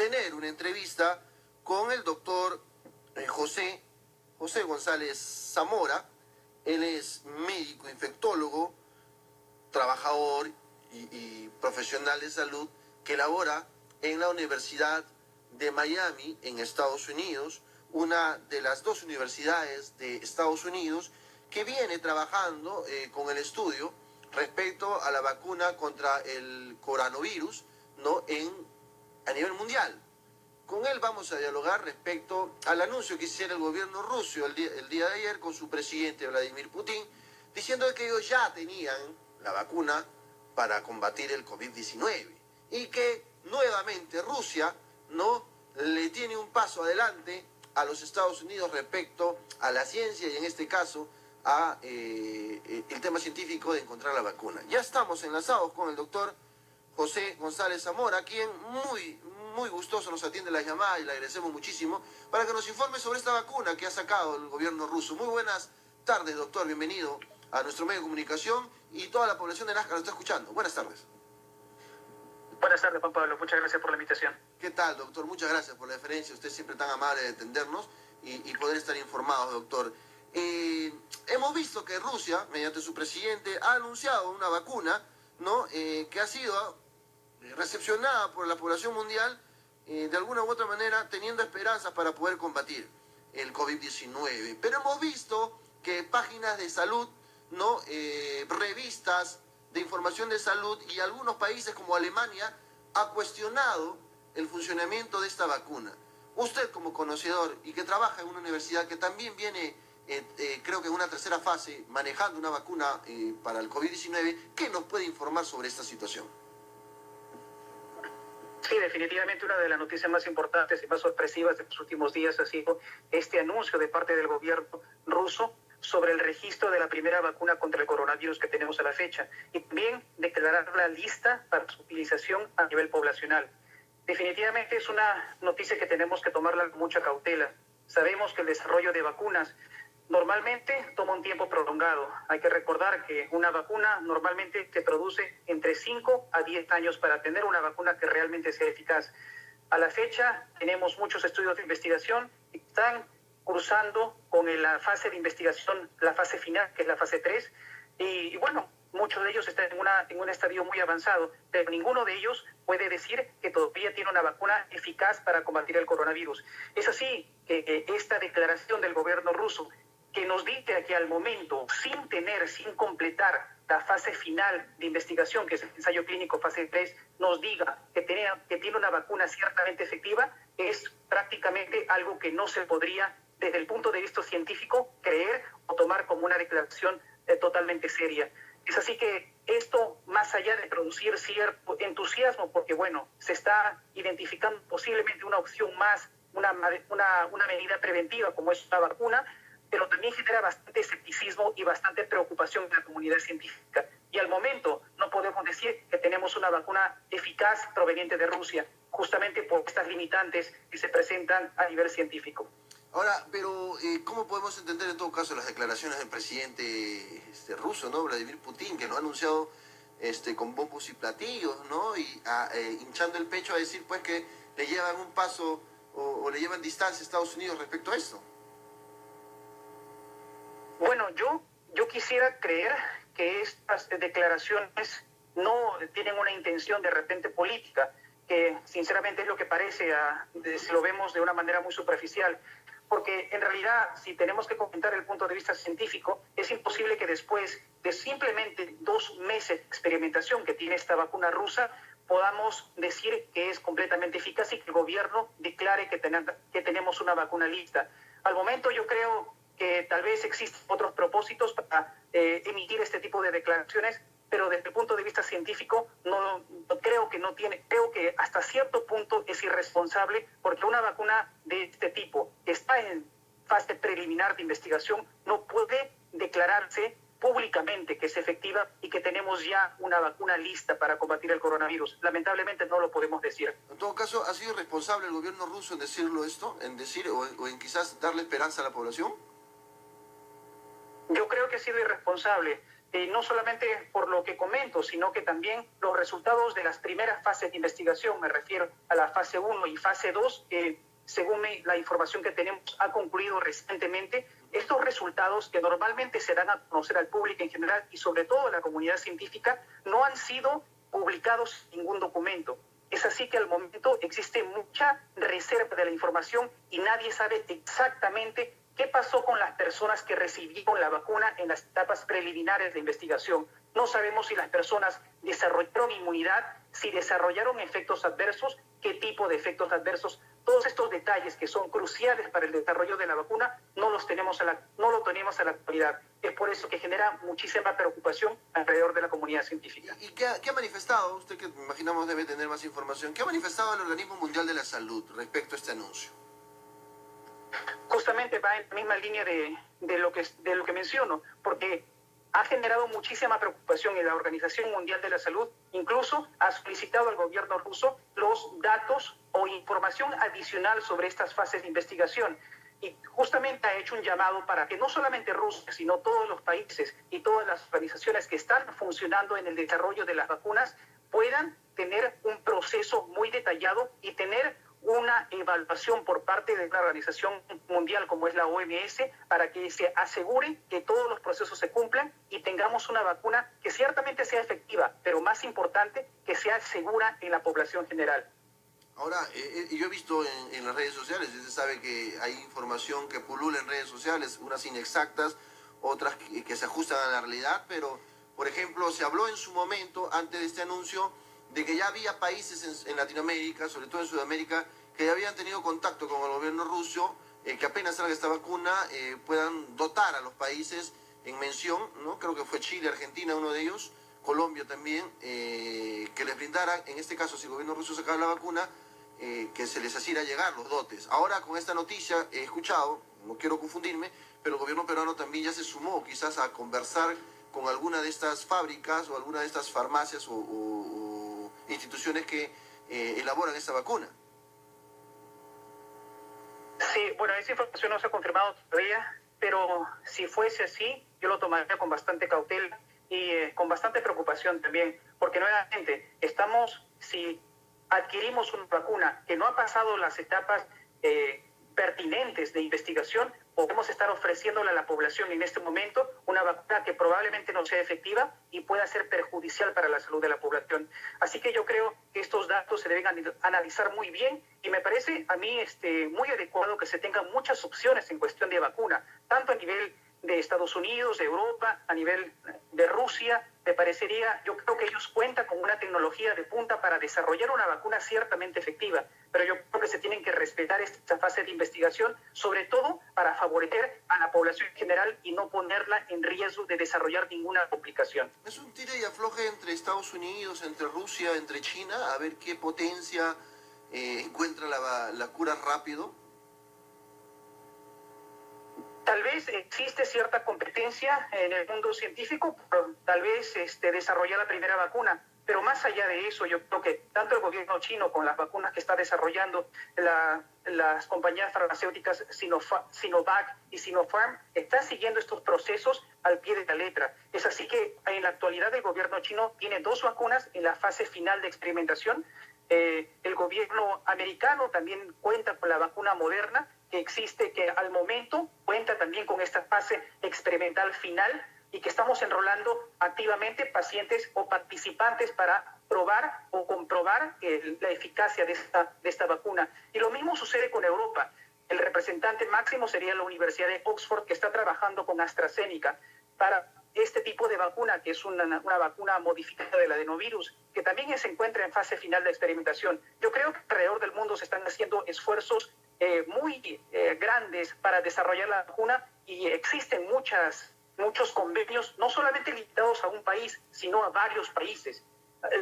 tener una entrevista con el doctor José González Zamora. Él es médico, infectólogo, trabajador y profesional de salud que labora en la Universidad de Miami, en Estados Unidos, una de las dos universidades de Estados Unidos que viene trabajando con el estudio respecto a la vacuna contra el coronavirus, ¿no?, a nivel mundial. Con él vamos a dialogar respecto al anuncio que hiciera el gobierno ruso el día de ayer con su presidente Vladimir Putin, diciendo que ellos ya tenían la vacuna para combatir el COVID-19 y que nuevamente Rusia no le tiene un paso adelante a los Estados Unidos respecto a la ciencia y en este caso a el tema científico de encontrar la vacuna. Ya estamos enlazados con el doctor José González Zamora, quien muy gustoso nos atiende la llamada y le agradecemos muchísimo, para que nos informe sobre esta vacuna que ha sacado el gobierno ruso. Muy buenas tardes, doctor, bienvenido a nuestro medio de comunicación y toda la población de Nazca lo está escuchando. Buenas tardes. Buenas tardes, Juan Pablo. Muchas gracias por la invitación. ¿Qué tal, doctor? Muchas gracias por la deferencia. Usted siempre tan amable de atendernos y poder estar informados, doctor. Hemos visto que Rusia, mediante su presidente, ha anunciado una vacuna, ¿no?, que ha sido recepcionada por la población mundial de alguna u otra manera, teniendo esperanzas para poder combatir el COVID-19. Pero hemos visto que páginas de salud, ¿no?, revistas de información de salud y algunos países como Alemania ha cuestionado el funcionamiento de esta vacuna. Usted, como conocedor y que trabaja en una universidad que también viene, creo que en una tercera fase, manejando una vacuna para el COVID-19, ¿qué nos puede informar sobre esta situación? Sí, definitivamente una de las noticias más importantes y más sorpresivas de los últimos días ha sido este anuncio de parte del gobierno ruso sobre el registro de la primera vacuna contra el coronavirus que tenemos a la fecha y también declararla lista para su utilización a nivel poblacional. Definitivamente es una noticia que tenemos que tomarla con mucha cautela. Sabemos que el desarrollo de vacunas normalmente toma un tiempo prolongado. Hay que recordar que una vacuna normalmente se produce entre 5 a 10 años para tener una vacuna que realmente sea eficaz. A la fecha tenemos muchos estudios de investigación que están cruzando con la fase de investigación, la fase final, que es la fase 3, y bueno, muchos de ellos están en un estadio muy avanzado, pero ninguno de ellos puede decir que todavía tiene una vacuna eficaz para combatir el coronavirus. Es así que esta declaración del gobierno ruso, que nos dice que al momento, sin completar la fase final de investigación, que es el ensayo clínico fase 3, nos diga que tiene una vacuna ciertamente efectiva, es prácticamente algo que no se podría, desde el punto de vista científico, creer o tomar como una declaración totalmente seria. Es así que esto, más allá de producir cierto entusiasmo, porque bueno, se está identificando posiblemente una opción más, una medida preventiva como es una vacuna, pero también genera bastante escepticismo y bastante preocupación en la comunidad científica. Y al momento no podemos decir que tenemos una vacuna eficaz proveniente de Rusia, justamente por estas limitantes que se presentan a nivel científico. Ahora, pero ¿cómo podemos entender en todo caso las declaraciones del presidente ruso, ¿no?, Vladimir Putin, que lo ha anunciado con bombos y platillos, ¿no?, y hinchando el pecho a decir pues que le llevan un paso o le llevan distancia a Estados Unidos respecto a esto? Bueno, yo quisiera creer que estas declaraciones no tienen una intención de repente política, que sinceramente es lo que parece si lo vemos de una manera muy superficial, porque en realidad, si tenemos que comentar el punto de vista científico, es imposible que después de simplemente 2 meses de experimentación que tiene esta vacuna rusa, podamos decir que es completamente eficaz y que el gobierno declare que tenemos una vacuna lista. Al momento yo creo que tal vez existen otros propósitos para emitir este tipo de declaraciones, pero desde el punto de vista científico creo que hasta cierto punto es irresponsable, porque una vacuna de este tipo que está en fase preliminar de investigación no puede declararse públicamente que es efectiva y que tenemos ya una vacuna lista para combatir el coronavirus. Lamentablemente no lo podemos decir. En todo caso, ¿ha sido responsable el gobierno ruso en decirlo esto, en decir o en quizás darle esperanza a la población? Yo creo que ha sido irresponsable. no solamente por lo que comento, sino que también los resultados de las primeras fases de investigación, me refiero a la fase 1 y fase 2, que según la información que tenemos ha concluido recientemente, estos resultados que normalmente se dan a conocer al público en general y sobre todo a la comunidad científica, no han sido publicados en ningún documento. Es así que al momento existe mucha reserva de la información y nadie sabe exactamente qué pasó con las personas que recibieron la vacuna en las etapas preliminares de investigación. No sabemos si las personas desarrollaron inmunidad, si desarrollaron efectos adversos, qué tipo de efectos adversos. Todos estos detalles que son cruciales para el desarrollo de la vacuna no lo tenemos a la actualidad. Es por eso que genera muchísima preocupación alrededor de la comunidad científica. ¿Y qué ha manifestado, usted que imaginamos debe tener más información, qué ha manifestado el Organismo Mundial de la Salud respecto a este anuncio? Justamente va en la misma línea de lo que menciono, porque ha generado muchísima preocupación en la Organización Mundial de la Salud, incluso ha solicitado al gobierno ruso los datos o información adicional sobre estas fases de investigación. Y justamente ha hecho un llamado para que no solamente Rusia, sino todos los países y todas las organizaciones que están funcionando en el desarrollo de las vacunas puedan tener un proceso muy detallado y tener una evaluación por parte de una organización mundial como es la OMS para que se asegure que todos los procesos se cumplan y tengamos una vacuna que ciertamente sea efectiva, pero más importante, que sea segura en la población general. Ahora, yo he visto en las redes sociales, usted sabe que hay información que pulula en redes sociales, unas inexactas, otras que se ajustan a la realidad, pero, por ejemplo, se habló en su momento, antes de este anuncio, de que ya había países en Latinoamérica, sobre todo en Sudamérica, que ya habían tenido contacto con el gobierno ruso, que apenas salga esta vacuna, puedan dotar a los países en mención, ¿no? Creo que fue Chile, Argentina, uno de ellos, Colombia también, que les brindaran, en este caso, si el gobierno ruso sacaba la vacuna, que se les hiciera llegar los dotes. Ahora con esta noticia he escuchado, no quiero confundirme, pero el gobierno peruano también ya se sumó quizás a conversar con alguna de estas fábricas o alguna de estas farmacias o instituciones que elaboran esta vacuna. Sí, bueno, esa información no se ha confirmado todavía, pero si fuese así, yo lo tomaría con bastante cautela y con bastante preocupación también, porque nuevamente si adquirimos una vacuna que no ha pasado las etapas pertinentes de investigación, podemos estar ofreciéndole a la población en este momento una vacuna que probablemente no sea efectiva y pueda ser perjudicial para la salud de la población. Así que yo creo que estos datos se deben analizar muy bien y me parece a mí muy adecuado que se tengan muchas opciones en cuestión de vacuna, tanto a nivel de Estados Unidos, de Europa, a nivel de Rusia. Me parecería, yo creo que ellos cuentan con una tecnología de punta para desarrollar una vacuna ciertamente efectiva, pero yo creo que se tienen que respetar esta fase de investigación, sobre todo para favorecer a la población en general y no ponerla en riesgo de desarrollar ninguna complicación. Es un tira y afloje entre Estados Unidos, entre Rusia, entre China, a ver qué potencia encuentra la cura rápido. Tal vez existe cierta competencia en el mundo científico, por tal vez desarrollar la primera vacuna, pero más allá de eso, yo creo que tanto el gobierno chino con las vacunas que está desarrollando, las compañías farmacéuticas Sinovac y Sinopharm están siguiendo estos procesos al pie de la letra. Es así que en la actualidad el gobierno chino tiene 2 vacunas en la fase final de experimentación. El gobierno americano también cuenta con la vacuna Moderna, que existe, que al momento cuenta también con esta fase experimental final y que estamos enrolando activamente pacientes o participantes para probar o comprobar la eficacia de esta vacuna. Y lo mismo sucede con Europa. El representante máximo sería la Universidad de Oxford, que está trabajando con AstraZeneca para este tipo de vacuna, que es una vacuna modificada del adenovirus, que también se encuentra en fase final de experimentación. Yo creo que alrededor del mundo se están haciendo esfuerzos muy grandes para desarrollar la vacuna y existen muchos convenios, no solamente limitados a un país, sino a varios países,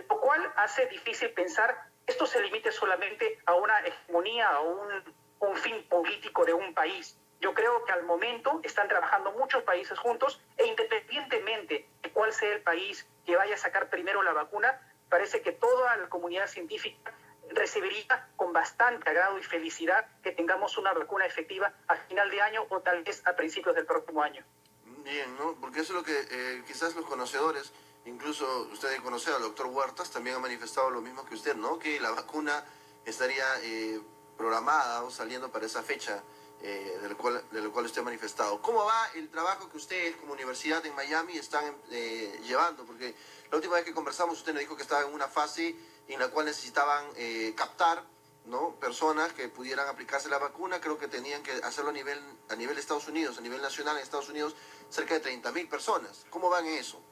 lo cual hace difícil pensar que esto se limite solamente a una hegemonía, a un fin político de un país. Yo creo que al momento están trabajando muchos países juntos e independientemente de cuál sea el país que vaya a sacar primero la vacuna, parece que toda la comunidad científica recibiría con bastante agrado y felicidad que tengamos una vacuna efectiva a final de año o tal vez a principios del próximo año. Bien, ¿no? Porque eso es lo que quizás los conocedores, incluso usted debe conocer al doctor Huertas, también ha manifestado lo mismo que usted, ¿no? Que la vacuna estaría programada o saliendo para esa fecha de la cual usted ha manifestado. ¿Cómo va el trabajo que ustedes como universidad en Miami están llevando? Porque la última vez que conversamos usted nos dijo que estaba en una fase en la cual necesitaban captar, ¿no?, personas que pudieran aplicarse la vacuna. Creo que tenían que hacerlo a nivel de Estados Unidos, a nivel nacional en Estados Unidos, cerca de 30.000 personas. ¿Cómo van en eso?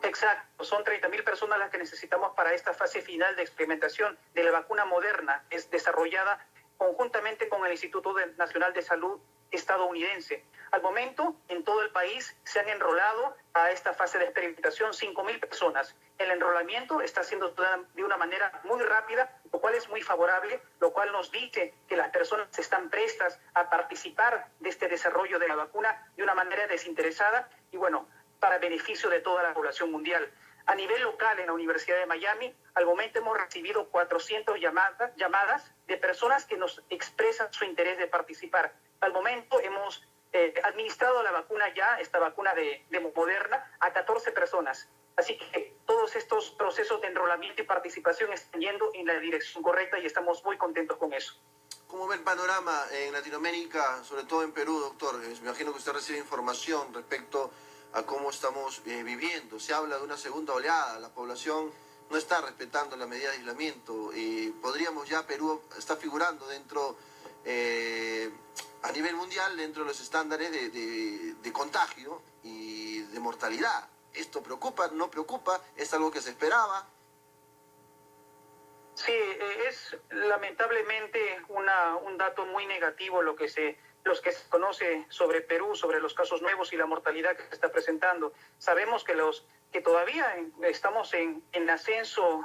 Exacto, son 30.000 personas las que necesitamos para esta fase final de experimentación de la vacuna Moderna, es desarrollada conjuntamente con el Instituto Nacional de Salud estadounidense. Al momento, en todo el país se han enrolado a esta fase de experimentación 5.000 personas. El enrolamiento está siendo de una manera muy rápida, lo cual es muy favorable, lo cual nos dice que las personas están prestas a participar de este desarrollo de la vacuna de una manera desinteresada y bueno, para beneficio de toda la población mundial. A nivel local, en la Universidad de Miami, al momento hemos recibido 400 llamadas de personas que nos expresan su interés de participar. Al momento hemos administrado la vacuna ya, esta vacuna de Moderna, a 14 personas. Así que todos estos procesos de enrolamiento y participación están yendo en la dirección correcta y estamos muy contentos con eso. ¿Cómo ve el panorama en Latinoamérica, sobre todo en Perú, doctor? Me imagino que usted recibe información respecto a cómo estamos viviendo. Se habla de una segunda oleada, la población no está respetando la medida de aislamiento. Podríamos ya, Perú está figurando dentro, a nivel mundial, dentro de los estándares de contagio y de mortalidad. ¿Esto preocupa? ¿No preocupa? ¿Es algo que se esperaba? Sí, es lamentablemente un dato muy negativo los que se conoce sobre Perú, sobre los casos nuevos y la mortalidad que se está presentando. Sabemos que todavía estamos en ascenso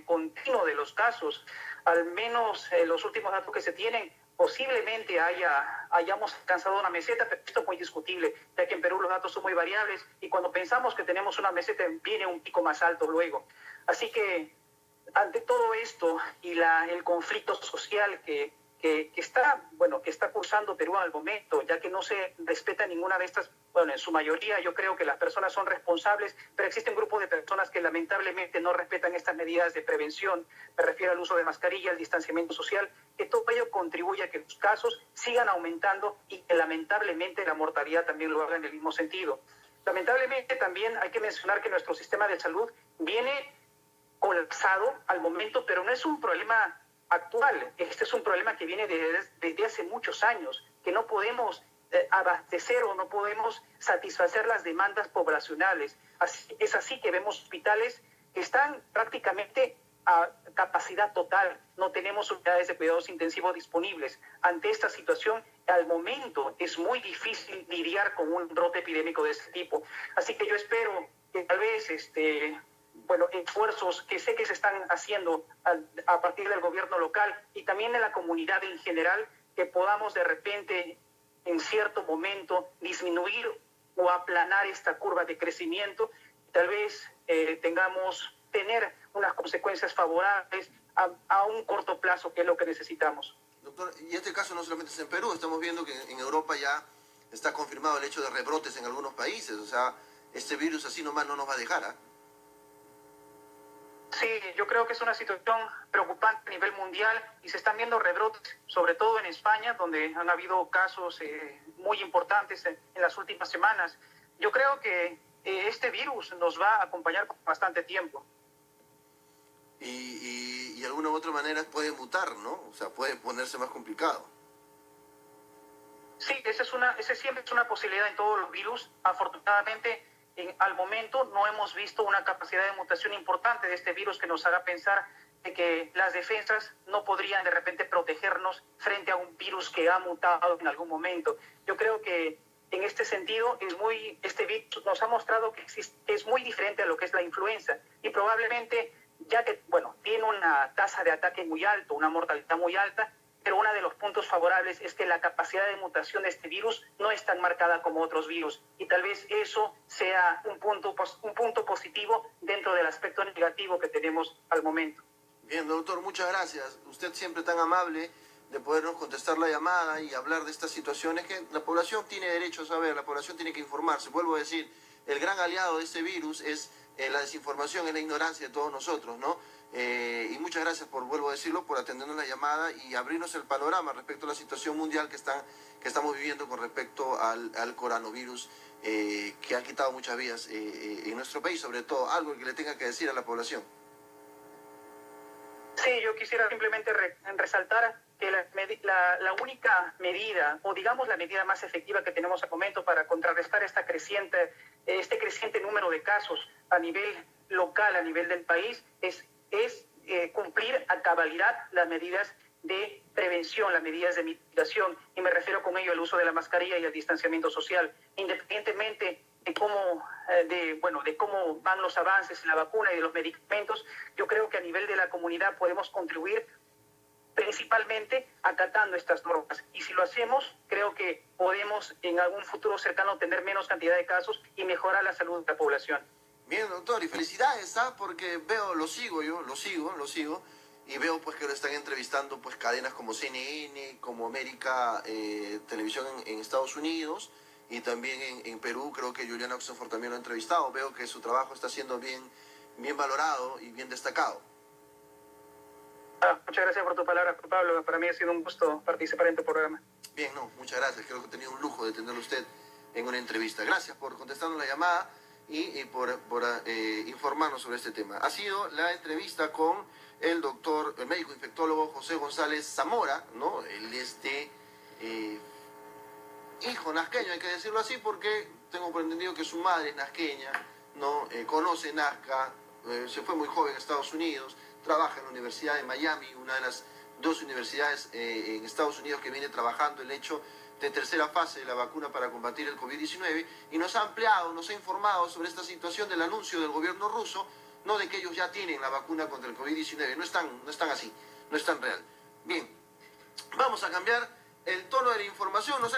continuo de los casos, al menos los últimos datos que se tienen. Posiblemente hayamos alcanzado una meseta, pero esto es muy discutible, ya que en Perú los datos son muy variables y cuando pensamos que tenemos una meseta viene un pico más alto luego. Así que ante todo esto y el conflicto social que está cursando Perú al momento, ya que no se respeta ninguna de estas, bueno, en su mayoría yo creo que las personas son responsables, pero existe un grupo de personas que lamentablemente no respetan estas medidas de prevención, me refiero al uso de mascarilla, al distanciamiento social, que todo ello contribuye a que los casos sigan aumentando y que lamentablemente la mortalidad también lo haga en el mismo sentido. Lamentablemente también hay que mencionar que nuestro sistema de salud viene colapsado al momento, pero no es un problema actual. Este es un problema que viene desde hace muchos años, que no podemos abastecer o no podemos satisfacer las demandas poblacionales. Es así que vemos hospitales que están prácticamente a capacidad total. No tenemos unidades de cuidados intensivos disponibles. Ante esta situación, al momento es muy difícil lidiar con un brote epidémico de este tipo. Así que yo espero que tal vez esfuerzos que sé que se están haciendo a partir del gobierno local y también de la comunidad en general, que podamos de repente en cierto momento disminuir o aplanar esta curva de crecimiento, tal vez tener unas consecuencias favorables a un corto plazo, que es lo que necesitamos. Doctor, y este caso no solamente es en Perú, estamos viendo que en Europa ya está confirmado el hecho de rebrotes en algunos países, o sea, este virus así nomás no nos va a dejar, ¿eh? Sí, yo creo que es una situación preocupante a nivel mundial y se están viendo rebrotes, sobre todo en España, donde han habido casos muy importantes en las últimas semanas. Yo creo que este virus nos va a acompañar por bastante tiempo. Y de alguna u otra manera puede mutar, ¿no? O sea, puede ponerse más complicado. Sí, esa siempre es una posibilidad en todos los virus. Afortunadamente, al momento no hemos visto una capacidad de mutación importante de este virus que nos haga pensar de que las defensas no podrían de repente protegernos frente a un virus que ha mutado en algún momento. Yo creo que en este sentido este virus nos ha mostrado que es muy diferente a lo que es la influenza y probablemente, ya que tiene una tasa de ataque muy alta, una mortalidad muy alta, pero uno de los puntos favorables es que la capacidad de mutación de este virus no es tan marcada como otros virus y tal vez eso sea un punto positivo dentro del aspecto negativo que tenemos al momento. Bien, doctor, muchas gracias. Usted siempre tan amable de podernos contestar la llamada y hablar de estas situaciones que la población tiene derecho a saber, la población tiene que informarse. Vuelvo a decir, el gran aliado de este virus es la desinformación, es la ignorancia de todos nosotros, ¿no? Y muchas gracias por, vuelvo a decirlo, por atendernos la llamada y abrirnos el panorama respecto a la situación mundial que estamos viviendo con respecto al coronavirus, que ha quitado muchas vidas en nuestro país, sobre todo, algo que le tenga que decir a la población. Sí, yo quisiera simplemente resaltar que la única medida, o digamos la medida más efectiva que tenemos al momento para contrarrestar este creciente número de casos a nivel local, a nivel del país, es cumplir a cabalidad las medidas de prevención, las medidas de mitigación, y me refiero con ello al uso de la mascarilla y el distanciamiento social, independientemente de cómo van los avances en la vacuna y de los medicamentos. Yo creo que a nivel de la comunidad podemos contribuir principalmente acatando estas normas. Y si lo hacemos, creo que podemos en algún futuro cercano tener menos cantidad de casos y mejorar la salud de la población. Bien, doctor, y felicidades, porque lo sigo, y veo pues que lo están entrevistando pues cadenas como CNN, como América Televisión en Estados Unidos, y también en Perú creo que Juliana Oxenford también lo ha entrevistado. Veo que su trabajo está siendo bien valorado y bien destacado. Muchas gracias por tu palabra, Pablo. Para mí ha sido un gusto participar en tu programa. Bien, muchas gracias. Creo que he tenido un lujo de tenerlo usted en una entrevista. Gracias por contestarnos la llamada y por informarnos sobre este tema. Ha sido la entrevista con el médico infectólogo José González Zamora, ¿no? Él es de hijo nazqueño, hay que decirlo así, porque tengo por entendido que su madre es nazqueña, ¿no? Conoce Nazca, se fue muy joven a Estados Unidos, trabaja en la Universidad de Miami, una de las dos universidades en Estados Unidos que viene trabajando el hecho de tercera fase de la vacuna para combatir el COVID-19, y nos ha ampliado, nos ha informado sobre esta situación del anuncio del gobierno ruso, no de que ellos ya tienen la vacuna contra el COVID-19, no están así, no es tan real. Bien, vamos a cambiar el tono de la información.